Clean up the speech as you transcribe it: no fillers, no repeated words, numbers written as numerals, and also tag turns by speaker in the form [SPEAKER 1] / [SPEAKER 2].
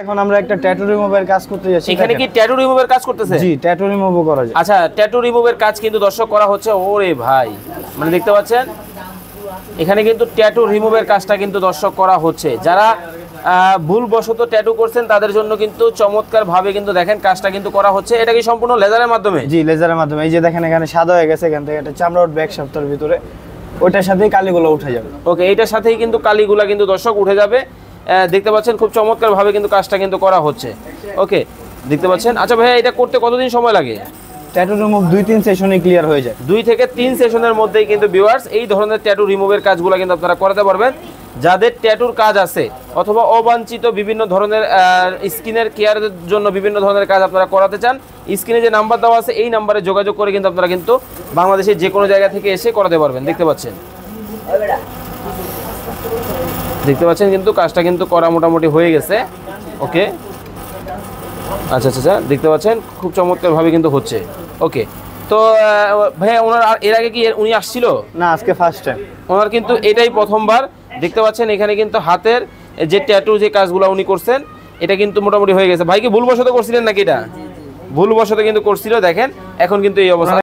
[SPEAKER 1] এখন আমরা একটা ট্যাটু রিমুভারের কাজ করতে যাচ্ছি।
[SPEAKER 2] এখানে কি ট্যাটু রিমুভের কাজ করতেছে?
[SPEAKER 1] জি, ট্যাটু রিমুভও করা যায়।
[SPEAKER 2] আচ্ছা, ট্যাটু রিমুভের কাজ কিন্তু দর্শক করা হচ্ছে। ওরে ভাই, মানে দেখতে পাচ্ছেন এখানে কিন্তু ট্যাটু রিমুভের কাজটা কিন্তু দর্শক করা হচ্ছে। যারা ভুলবশত ট্যাটু করছেন তাদের জন্য কিন্তু চমৎকার ভাবে কিন্তু দেখেন কাজটা কিন্তু করা হচ্ছে। এটা কি সম্পূর্ণ লেজারের মাধ্যমে?
[SPEAKER 1] জি, লেজারের মাধ্যমে। এই যে দেখেন এখানে সাদা হয়ে গেছে, এখান থেকে একটা চামড়া উঠবে এক সপ্তাহের ভিতরে, ওইটার সাথেই কালিগুলো উঠে যাবে।
[SPEAKER 2] ওকে, এইটার সাথেই কিন্তু কালিগুলা কিন্তু দর্শক উঠে যাবে। দেখতে পাচ্ছেন খুব চমৎকার ভাবে কিন্তু কাজটা কিন্তু করা হচ্ছে। ওকে, দেখতে পাচ্ছেন। আচ্ছা ভাইয়া, এটা করতে কতদিন সময় লাগে?
[SPEAKER 1] ট্যাটু রিমুভ 2-3 সেশনে ক্লিয়ার হয়ে যায়।
[SPEAKER 2] 2 থেকে 3 সেশনের মধ্যেই কিন্তু ভিউয়ার্স এই ধরনের ট্যাটু রিমুভের কাজগুলো কিন্তু আপনারা করাতে পারবেন। যাদের ট্যাটুর কাজ আছে অথবা অবাঞ্ছিত বিভিন্ন ধরনের স্কিনের কেয়ারের জন্য বিভিন্ন ধরনের কাজ আপনারা করাতে চান, স্ক্রিনে যে নাম্বার দেওয়া আছে এই নাম্বারে যোগাযোগ করে কিন্তু আপনারা কিন্তু বাংলাদেশের যে কোনো জায়গা থেকে এসে করাতে পারবেন। দেখতে পাচ্ছেন কিন্তু কাজটা কিন্তু করা মোটামুটি হয়ে গেছে। ওকে, আচ্ছা আচ্ছা, দেখতে পাচ্ছেন খুব চমৎকারভাবে কিন্তু হচ্ছে। ওকে, তো ভাইয়া ওনার এর আগে কি উনি আসছিল?
[SPEAKER 1] না, আজকে ফার্স্ট টাইম।
[SPEAKER 2] ওনার কিন্তু এটাই প্রথমবার। দেখতে পাচ্ছেন এখানে কিন্তু হাতের যে ট্যাটু যে কাজগুলো উনি করছেন এটা কিন্তু মোটামুটি হয়ে গেছে। ভাই কি ভুলবশত করছিলেন নাকি? এটা ভুলবশত কিন্তু করছিল, দেখেন এখন কিন্তু এই অবস্থা।